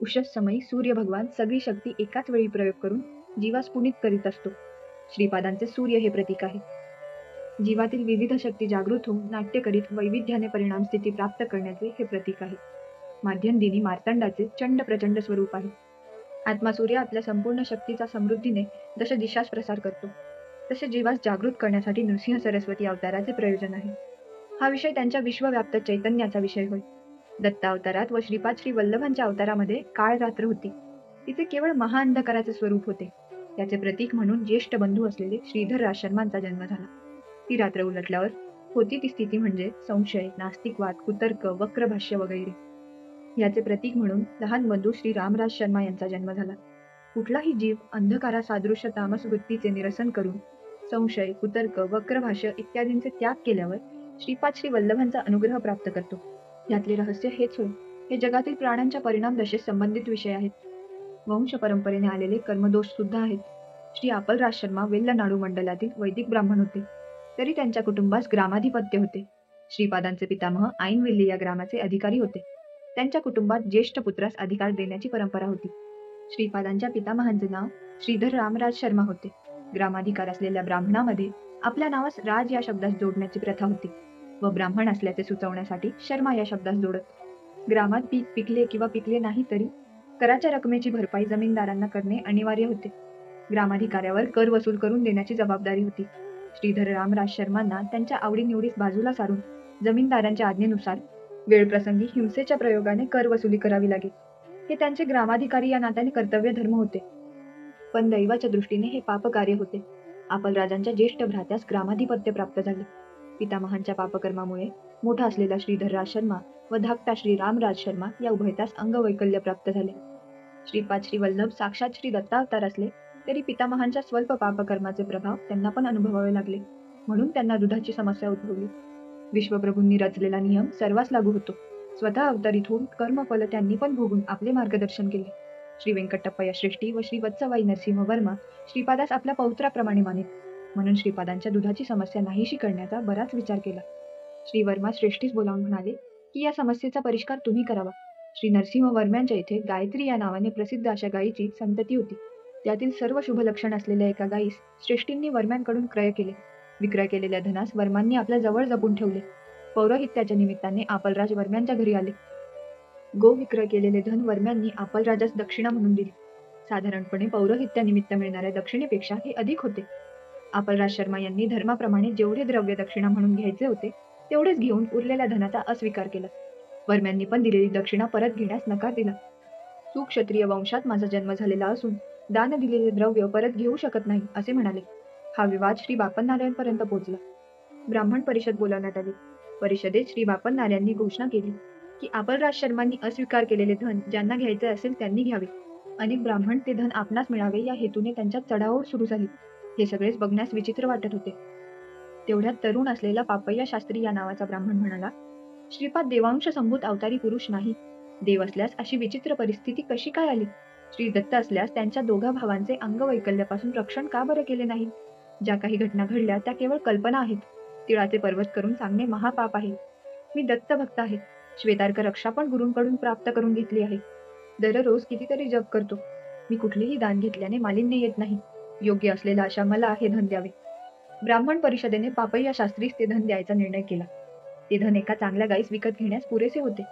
S1: उषस समयी सूर्य भगवान सगळी शक्ती एकाच वेळी प्रयोग करून जीवास पुनीत करीत असतो. श्रीपादांचे सूर्य हे प्रतीक आहे. जीवातील विविध शक्ती जागृत होऊन नाट्य करीत वैविध्याने परिणाम स्थिती प्राप्त करण्याचे हे प्रतीक आहे. माध्यम दिनी मार्तंडाचे चंड प्रचंड स्वरूप आहे. आत्मासूर्य आपल्या संपूर्ण शक्तीचा समृद्धीने दश दिशास प्रसार करतो. तसे जीवास जागृत करण्यासाठी नृसिंह सरस्वती अवताराचे प्रयोजन आहे. हा विषय त्यांच्या विश्वव्याप्त चैतन्याचा विषय होय. दत्त अवतारात व श्रीपाद श्री वल्लभांच्या अवतारामध्ये काळ रात्र होती. तिचे केवळ महाअंधकाराचे स्वरूप होते. त्याचे प्रतीक म्हणून ज्येष्ठ बंधू असलेले श्रीधर राजशर्मांचा जन्म झाला. ती रात्र उलटल्यावर होती ती स्थिती म्हणजे संशय, नास्तिकवाद, कुतर्क, वक्रभाष्य वगैरे. याचे प्रतीक म्हणून लहान बंधू श्री रामराज शर्मा यांचा जन्म झाला. कुठलाही जीव अंधकारासादृश्य तामस वृत्तीचे निरसन करून संशय, कुतर्क, वक्रभाष्य इत्यादींचे त्याग केल्यावर श्रीपाद श्री वल्लभांचा अनुग्रह प्राप्त करतो. यातले रहस्य हेच होय. हे जगातील प्राण्यांच्या परिणाम दशेस संबंधित विषय आहेत. वंश परंपरेने आलेले कर्मदोष सुद्धा आहेत. श्री आपलराज शर्मा वेल्लनाडू मंडलातील वैदिक ब्राह्मण होते. तरी त्यांच्या कुटुंबास ग्रामाधिपत्य होते. श्रीपादांचे पितामह ऐनवेल्ली या ग्रामाचे अधिकारी होते. त्यांच्या कुटुंबात ज्येष्ठ पुत्रास अधिकार देण्याची परंपरा होती. श्रीपादांच्या पितामहांचे नाव श्रीधर रामराज शर्मा होते. ग्रामाधिकार असलेल्या ब्राह्मणामध्ये आपल्या नावास राज या शब्दास जोडण्याची प्रथा होती व ब्राह्मण असल्याचे सुचवण्यासाठी शर्मा या शब्दास जोडत. ग्रामात पीक पिकले किंवा पिकले नाही तरी कराच्या रकमेची भरपाई जमीनदारांना करणे अनिवार्य होते. ग्रामाधिकाऱ्यावर कर वसूल करून देण्याची जबाबदारी होती. श्रीधर रामराज शर्मांना त्यांच्या आवडीनिवडीस बाजूला सारून जमीनदारांच्या आज्ञेनुसार वेळप्रसंगी हिंसेच्या प्रयोगाने कर वसुली करावी लागेल. हे त्यांचे ग्रामाधिकारी या नात्याने कर्तव्य धर्म होते. पण दैवाच्या दृष्टीने हे पापकार्य होते. आपलराजांच्या ज्येष्ठ भ्रात्यास ग्रामाधिपत्य प्राप्त झाले. पितामहांच्या पापकर्मामुळे मोठा असलेला श्रीधरराज शर्मा व धाकटा श्री रामराज शर्मा या उभयतास अंगवैकल्य प्राप्त झाले. श्रीपाद श्री वल्लभ साक्षात श्री दत्तावतार असले तरी पितामहांच्या स्वल्प पापकर्माचे प्रभाव त्यांना पण अनुभवावे लागले. म्हणून त्यांना दुधाची समस्या उद्भवली. विश्वप्रभूंनी रचलेला नियम सर्वांस लागू होतो. स्वतः अवतरित होऊन कर्मफल त्यांनी पण भोगून आपले मार्गदर्शन केले. श्री व्यंकटप्पया श्रेष्ठी व श्री वत्सवाई नरसिंह वर्मा श्रीपादास आपल्या पौत्राप्रमाणे मानित. म्हणून श्रीपादांच्या दुधाची समस्या नाहीशी करण्याचा बराच विचार केला. श्री वर्मा श्रेष्ठीस बोलावून म्हणाले की या समस्येचा परिष्कार तुम्ही करावा. श्री नरसिंह वर्म्यांच्या इथे गायत्री या नावाने प्रसिद्ध अशा गायीची संतती होती. त्यातील सर्व शुभ लक्षण असलेल्या एका गायीस श्रेष्ठींनी वर्म्यांकडून क्रय केले. विक्रय केलेल्या धनास वर्मांनी आपल्या जवळ जपून ठेवले. पौरोहित्याच्या निमित्ताने आपलराज वर्म्यांच्या घरी आले. गो विक्रय केलेले धन वर्म्यांनी आपलराजास दक्षिणा म्हणून दिली. साधारणपणे पौरोहित्यानिमित्त मिळणाऱ्या दक्षिणेपेक्षा हे अधिक होते. आपलराज शर्मा यांनी धर्माप्रमाणे जेवढे द्रव्य दक्षिणा म्हणून घ्यायचे होते तेवढेच घेऊन उरलेल्या धनाचा अस्वीकार केला. वर्म्यांनी पण दिलेली दक्षिणा परत घेण्यास नकार दिला. सुक्षत्रिय वंशात माझा जन्म झालेला असून दान दिलेले द्रव्य परत घेऊ शकत नाही असे म्हणाले. हा विवाद श्री बापन्नारायणपर्यंत पोहोचला. ब्राह्मण परिषद बोलावण्यात आली. परिषदेत श्री बापन्नारायांनी घोषणा केली की आपलराज शर्मांनी अस्वीकार केलेले धन ज्यांना घ्यायचे असेल त्यांनी घ्यावे. अनेक ब्राह्मण ते धन आपणास मिळावे या हेतूने त्यांच्यात चढाओढ सुरू झाली. हे सगळेच बघण्यास विचित्र वाटत होते. तेवढ्यात तरुण असलेला पापय्या शास्त्री या नावाचा ब्राह्मण म्हणाला, श्रीपाद देवांश संभूत अवतारी पुरुष नाही. देव असल्यास अशी विचित्र परिस्थिती कशी काय आली? श्री दत्त असल्यास त्यांच्या दोघा भावांचे अंगवैकल्यापासून रक्षण का बरं केले नाही? ज्या काही घटना घडल्या त्या केवळ कल्पना आहेत. तिळाचे पर्वत करून सांगणे महापाप आहे. मी दत्त भक्त आहे. श्वेतार्क रक्षा पण गुरूंकडून प्राप्त करून घेतली आहे. दररोज कितीतरी जप करतो. मी कुठलेही दान घेतल्याने मालिन्य येत नाही. योग्य असलेला अशा मला हे धन द्यावे. ब्राह्मण परिषदेने पापय्या शास्त्रीस ते धन द्यायचा निर्णय केला. ते धन एका चांगल्या गायीस विकत घेण्यास पुरेसे होते.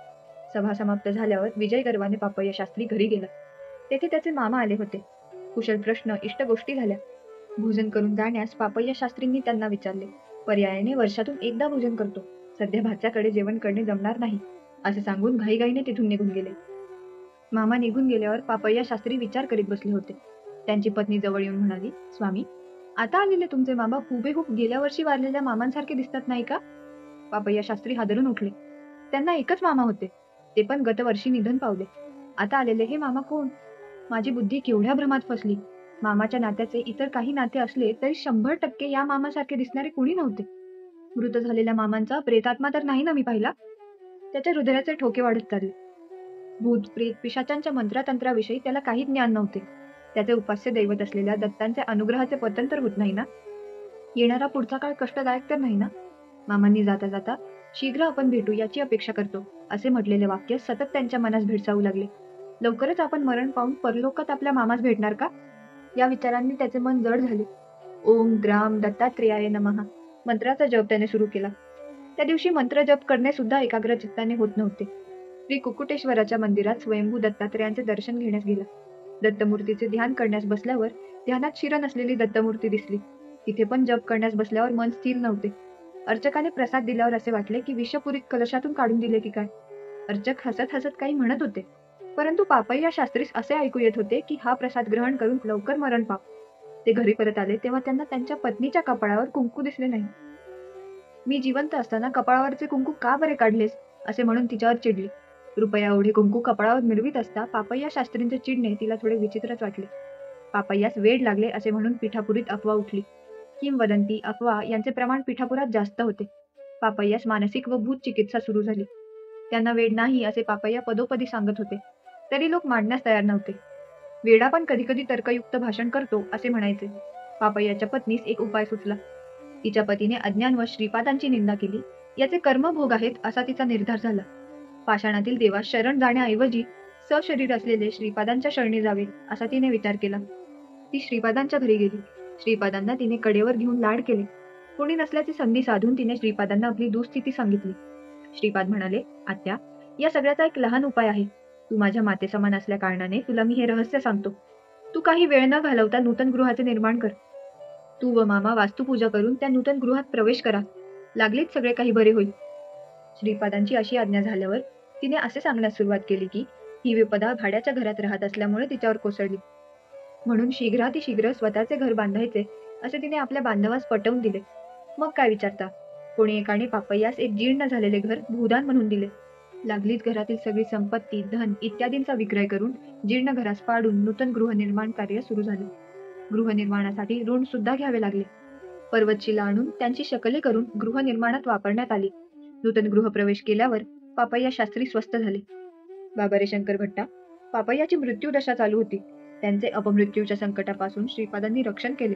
S1: सभा समाप्त झाल्यावर विजय गर्वाने पापय्या शास्त्री घरी गेला. तेथे त्याचे मामा आले होते. कुशल प्रश्न, इष्ट गोष्टी झाल्या. भोजन करून जाण्यास पापय्या शास्त्रींनी त्यांना विचारले. पर्यायाने वर्षातून एकदा भोजन करतो. सध्या भाच्याकडे जेवण करणे जमणार नाही, असे सांगून घाईघाईने तिथून निघून गेले. मामा निघून गेल्यावर पापय्या शास्त्री विचार करीत बसले होते. त्यांची पत्नी जवळ येऊन म्हणाली, स्वामी, आता आलेले तुमचे मामा हुबेहूब गेल्या वर्षी वारलेल्या मामांसारखे दिसतात नाही का? पापय्या शास्त्री हादरून उठले. त्यांना एकच मामा होते, ते पण गतवर्षी निधन पावले. आता आलेले हे मामा कोण? माझी बुद्धी केवढ्या भ्रमात फसली. मामाच्या नात्याचे इतर काही नाते असले तरी 100% या मामासारखे दिसणारे कुणी नव्हते. मृत झालेल्या मामांचा प्रेतात्मा तर नाही ना मी पाहिला? त्याच्या हृदयाचे ठोके वाढत चालले. भूत, प्रेत, पिशाचांच्या मंत्रतंत्राविषयी त्याला काही ज्ञान नव्हते. त्याचे उपास्य दैवत असलेल्या दत्तांच्या अनुग्रहाचे पतन तर होत नाही ना? येणारा पुढचा काळ कष्टदायक तर नाही ना? मामांनी जाता जाता शीघ्र आपण भेटू याची अपेक्षा करतो, असे म्हटलेले वाक्य सतत त्यांच्या मनास भेडसावू लागले. लवकरच आपण मरण पाहून परलोकात आपल्या मामास भेटणार का? या विचारांनी त्याचे मन जड झाले. ओम ग्राम दत्तात्रेयाय नमः मंत्राचा जप त्याने सुरू केला. त्या दिवशी मंत्र जप करणे सुद्धा एकाग्र चित्ताने होत नव्हते. श्री कुकुटेश्वराच्या मंदिरात स्वयंभू दत्तात्रेयांचे दर्शन घेण्यास गेला. दत्तमूर्तीचे ध्यान करण्यास बसल्यावर ध्यानात शिर नसलेली दत्तमूर्ती दिसली. तिथे पण जप करण्यास बसल्यावर मन स्थिर नव्हते. अर्चकाने प्रसाद दिल्यावर असे वाटले की विषपुरीत कलशातून काढून दिले की काय. अर्चक हसत हसत काही म्हणत होते, परंतु पापय्या शास्त्रीस असे ऐकू येत होते की हा प्रसाद ग्रहण करून लवकर मरण पाव. ते घरी परत आले तेव्हा त्यांना त्यांच्या पत्नीच्या कपाळावर कुंकू दिसले नाही. मी जिवंत असताना कपाळावरचे कुंकू का बरे काढलेस, असे म्हणून तिच्यावर चिडली. रुपया एवढे कुंकू कपाळावर मिळवीत असता पापय्या शास्त्रींचे चिडणे तिला थोडे विचित्रच वाटले. पापय्यास वेड लागले असे म्हणून पिठापुरीत अफवा उठली. किंवदंती, अफवा यांचे प्रमाण पिठापुरात जास्त होते. पापय्यास मानसिक व भूत चिकित्सा सुरू झाली. त्यांना वेड नाही असे पापय्या पदोपदी सांगत होते, तरी लोक मानण्यास तयार नव्हते. वेडा पण कधी कधी तर्कयुक्त भाषण करतो असे म्हणायचे. पापय्याच्या पत्नीस एक उपाय सुचला. तिच्या पतीने अज्ञान व श्रीपादांची निंदा केली, याचे कर्मभोग आहेत असा तिचा निर्धार झाला. पाषाणातील देवास शरण जाण्याऐवजी सशरीर असलेले श्रीपादांच्या शरणी जावे असा तिने विचार केला. ती श्रीपादांच्या घरी गेली. श्रीपादांना तिने कडेवर घेऊन लाड केले. कोणी नसल्याची संधी साधून तिने श्रीपादांना आपली दुःस्थिती सांगितली. श्रीपाद म्हणाले, आत्या, या सगळ्याचा एक लहान उपाय आहे. तू माझ्या मातेसमान असल्या कारणाने तुला मी हे रहस्य सांगतो. तू काही वेळ न घालवता नूतन गृहाचे निर्माण कर. तू व मामा वास्तुपूजा करून त्या नूतन गृहात प्रवेश करा. लागलीच सगळे काही बरे होईल. श्रीपादांची अशी आज्ञा झाल्यावर तिने असे सांगण्यास सुरुवात केली की ही विपदा भाड्याच्या घरात राहत असल्यामुळे तिच्यावर कोसळली. म्हणून शीघ्रातिशीघ्र स्वतःचे घर बांधायचे असे तिने आपल्या बांधवास पटवून दिले. मग काय विचारता, कोणी एकाने पापय्यास एक जीर्ण झालेले घर भूदान म्हणून दिले. लागलीच घरातील सगळी संपत्ती, धन इत्यादींचा विक्रय करून जीर्ण घरास पाडून नूतन गृहनिर्माण कार्य सुरू झाले. गृहनिर्माणासाठी ऋण सुद्धा घ्यावे लागले. पर्वतशिला आणून त्यांची शकले करून गृहनिर्माणात वापरण्यात आली. नूतन गृहप्रवेश केल्यावर पापय्या शास्त्री स्वस्थ झाले. बाबा रे शंकर भट्टा, पापय्याची मृत्यूदशा चालू होती. त्यांचे अपमृत्यूच्या संकटापासून श्रीपादांनी रक्षण केले.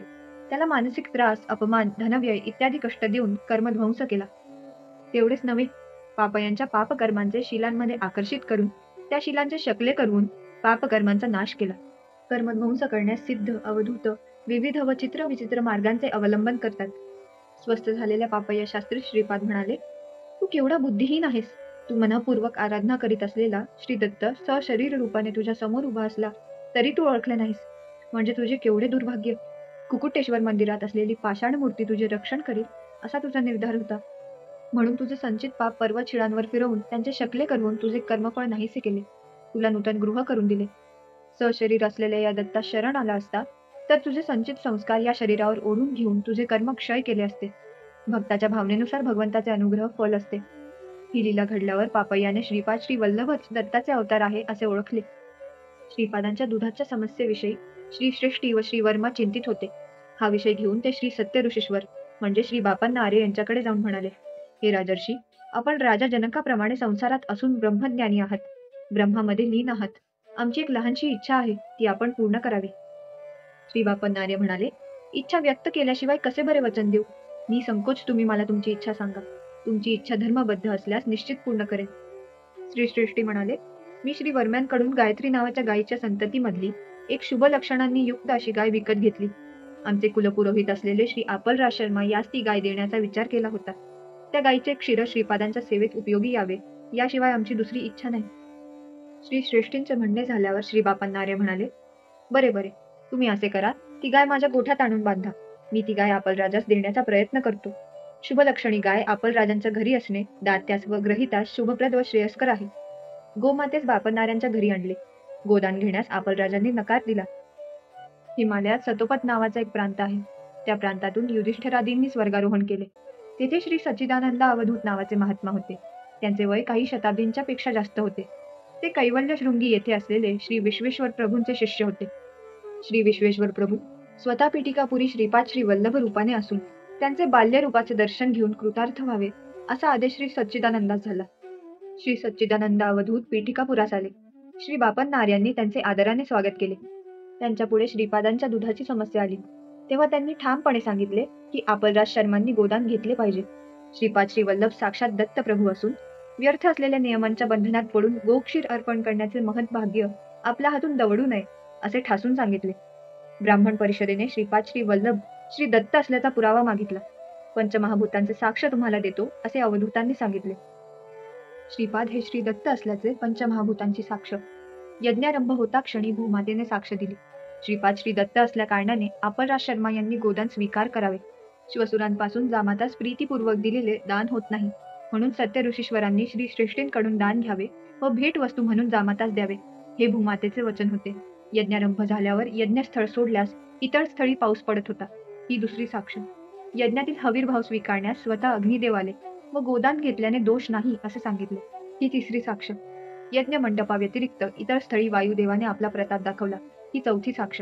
S1: त्याला मानसिक त्रास, अपमान, धनव्यय इत्यादी कष्ट देऊन कर्मध्वंस केला. तेवढेच नव्हे, पापयांच्या पापकर्मांचे शिलांमध्ये आकर्षित करून त्या शिलांचे शकले करून पापकर्मांचा नाश केला. कर्मध्वंस करण्यास सिद्ध, अवधूत, विविध व चित्रविचित्र मार्गांचे अवलंबन करतात. स्वस्थ झालेल्या पापय्या शास्त्री श्रीपाद म्हणाले, तू केवढा बुद्धिहीन आहेस. तू मनपूर्वक आराधना करीत असलेला श्री दत्त सशरीर रूपाने तुझ्या समोर उभा असला तरी तू ओळखले नाहीस, म्हणजे तुझे केवढे दुर्भाग्य. कुकुटेश्वर मंदिरात असलेली पाषाण मूर्ती तुझे रक्षण करील असा तुझा निर्धार होता. म्हणून तुझे संचित पाप पर्वत शिळांवर फिरवून त्यांचे शकले करून तुझे कर्मफळ नाहीसे केले. तुला नूतन गृह करून दिले. सशरीर असलेल्या या दत्तास शरण आला असता तर तुझे संचित संस्कार या शरीरावर ओढून घेऊन तुझे कर्म क्षय केले असते. भक्ताच्या भावनेनुसार भगवंताचे अनुग्रह फल असते. ही लीला घडल्यावर पापय्याने श्रीपाद श्री वल्लभच दत्ताचे अवतार आहे असे ओळखले. श्रीपादांच्या दुधाच्या समस्येविषयी श्री श्रेष्ठी व श्री वर्मा चिंतित होते. हा विषय घेऊन ते श्री सत्य ऋषीश्वर म्हणजे श्री बापांना आर्य यांच्याकडे जाऊन म्हणाले, हे राजर्षी, आपण राजा जनकाप्रमाणे संसारात असून ब्रह्मज्ञानी आहात, ब्रह्मामध्ये लीन आहात. आमची एक लहानशी इच्छा आहे, ती आपण पूर्ण करावी. श्री बापन आर्य म्हणाले, इच्छा व्यक्त केल्याशिवाय कसे बरे वचन देऊ. निसंकोच तुम्ही मला तुमची इच्छा सांगा. तुमची इच्छा धर्मबद्ध असल्यास निश्चित पूर्ण करेन. श्री श्रेष्ठी म्हणाले, मी श्री वर्म्यांकडून गायत्री नावाच्या गायीच्या संततीमधली एक शुभ लक्षणांनी युक्त अशी गाय विकत घेतली. आमचे कुलपुरोहित असलेले श्री आपलराज शर्मा यास ती गाय देण्याचा विचार केला होता. त्या गायीचे क्षीर श्रीपादांच्या सेवेत उपयोगी यावे, याशिवाय आमची दुसरी इच्छा नाही. श्री श्रेष्ठींचे म्हणणे झाल्यावर श्री बापन्नारे म्हणाले, बरे बरे, तुम्ही असे करा, ती गाय माझ्या गोठ्यात आणून बांधा. मी ती गाय आपलराजास देण्याचा प्रयत्न करतो. शुभलक्षणी गाय आपलराजांच्या घरी असणे दात्यास व ग्रहितास शुभप्रद व श्रेयस्कर आहे. गोमातेस बापन्नाऱ्यांच्या घरी आणले. गोदान घेण्यास आपलराजांनी नकार दिला. हिमालयात सतोपत नावाचा एक प्रांत आहे. त्या प्रांतातून युधिष्ठिरादींनी स्वर्गारोहण केले. तेथे श्री सच्चिदानंद अवधूत नावाचे महात्मा होते. त्यांचे वय काही शताब्दींच्या पेक्षा जास्त होते. ते कैवल्य शृंगी येथे असलेले श्री विश्वेश्वर प्रभूंचे शिष्य होते. श्री विश्वेश्वर प्रभू स्वतः पीठिकापुरी श्रीपाद श्री वल्लभ रूपाने असून त्यांचे बाल्य रूपाचे दर्शन घेऊन कृतार्थ व्हावे असा आदेश श्री सच्चिदानंदास झाला. श्री सच्चिदानंद अवधूत पीठिकापुरास आले. श्री बापन्नार्यांनी त्यांचे आदराने स्वागत केले. त्यांच्या पुढे श्रीपादांच्या दुधाची समस्या आली. तेव्हा त्यांनी ठामपणे सांगितले की आपलराज शर्मांनी गोदान घेतले पाहिजे. श्रीपाद श्री वल्लभ साक्षात दत्त प्रभू असून व्यर्थ असलेल्या नियमांच्या बंधनात पडून गोक्षीर अर्पण करण्याचे महत् भाग्य आपल्या हातून दवडू नये असे ठासून सांगितले. ब्राह्मण परिषदेने श्रीपाद श्री वल्लभ श्री दत्त असल्याचा पुरावा मागितला. पंचमहाभूतांचे साक्ष तुम्हाला देतो असे अवधूतांनी सांगितले. श्रीपाद हे श्री दत्त असल्याचे पंचमहाभूतांची साक्ष. यज्ञारंभ होता क्षणी भूमातेने साक्ष दिली. श्रीपाद श्री दत्त असल्या कारणाने आपलराज शर्मा यांनी गोदान स्वीकार करावे. शिवसुरांपासून जामातास प्रीतीपूर्वक दिलेले दान होत नाही, म्हणून सत्य ऋषीश्वरांनी श्री श्रेष्ठींकडून दान घ्यावे व भेट वस्तू म्हणून जामातास द्यावे, हे भूमातेचे वचन होते. यज्ञारंभ झाल्यावर यज्ञस्थळ सोडल्यास इतर स्थळी पाऊस पडत होता, ही दुसरी साक्ष. यज्ञातील हवीरभाव स्वीकारण्यास स्वतः अग्निदेव आले व गोदान घेतल्याने दोष नाही असे सांगितले, ही तिसरी साक्ष. यज्ञ मंडपाव्यतिरिक्त इतर स्थळी वायुदेवाने आपला प्रताप दाखवला, ही चौथी साक्ष.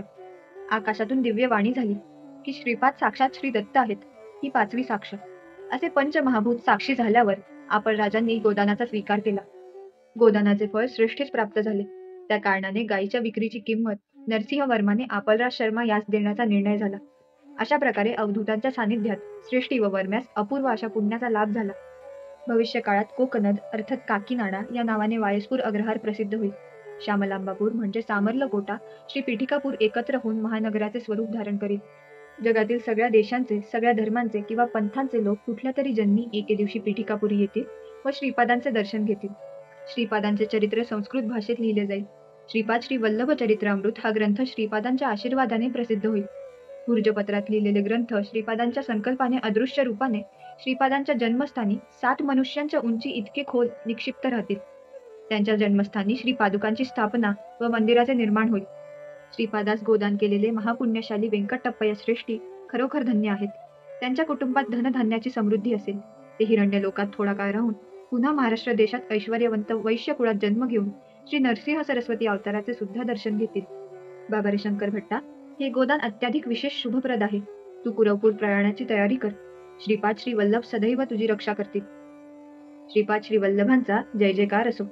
S1: आकाशातून दिव्य वाणी झाली की श्रीपाद साक्षात श्री दत्त आहेत, ही पाचवी साक्ष. असे पंचमहाभूत साक्षी झाल्यावर आपलराजांनी गोदानाचा स्वीकार केला. गोदानाचे फळ श्रेष्ठीच प्राप्त झाले. त्या कारणाने गायीच्या विक्रीची किंमत नरसिंह वर्माने आपलराज शर्मा यास देण्याचा निर्णय झाला. अशा प्रकारे अवधूतांच्या सानिध्यात श्रेष्ठी व वर्म्यास अपूर्व अशा पुण्याचा लाभ झाला. भविष्य काळात कोकनद अर्थात काकीनाडा या नावाने वायसपूर अग्रहार प्रसिद्ध होईल. श्यामलांबापूर म्हणजे सामर्लकोटा श्री पीठिकापूर एकत्र होऊन महानगराचे स्वरूप धारण करील. जगातील सगळ्या देशांचे, सगळ्या धर्मांचे किंवा पंथांचे लोक कुठल्या तरी जन्मी एके दिवशी पीठिकापुरी येतील व श्रीपादांचे दर्शन घेतील. श्रीपादांचे चरित्र संस्कृत भाषेत लिहिले जाईल. श्रीपाद श्री वल्लभ चरित्रामृत हा ग्रंथ श्रीपादांच्या आशीर्वादाने प्रसिद्ध होईल. भुर्जपत्रात लिहिलेले ग्रंथ श्रीपादांच्या संकल्पाने अदृश्य रूपाने श्रीपादांच्या जन्मस्थानी 7 मनुष्यांच्या उंची इतके खोल निक्षिप्त राहतील. त्यांच्या जन्मस्थानी श्रीपादुकांची स्थापना व मंदिराचे निर्माण होईल. श्रीपादास गोदान केलेले महापुण्यशाली व्यंकटप्पया श्रेष्ठी खरोखर धन्य आहेत. त्यांच्या कुटुंबात धनधान्याची समृद्धी असेल. ते हिरण्य लोकात थोडा काळ राहून पुन्हा महाराष्ट्र देशात ऐश्वर्यवंत वैश्य कुळात जन्म घेऊन श्री नरसिंह सरस्वती अवताराचे सुद्धा दर्शन घेतील. बाबा रे शंकर भट्टा, हे गोदान अत्याधिक विशेष शुभप्रद आहे. तू पुरपूर प्रयाणाची तयारी कर. श्रीपाद श्री वल्लभ सदैव तुझी रक्षा करतील. श्रीपाद श्री वल्लभांचा जय जयकार असो.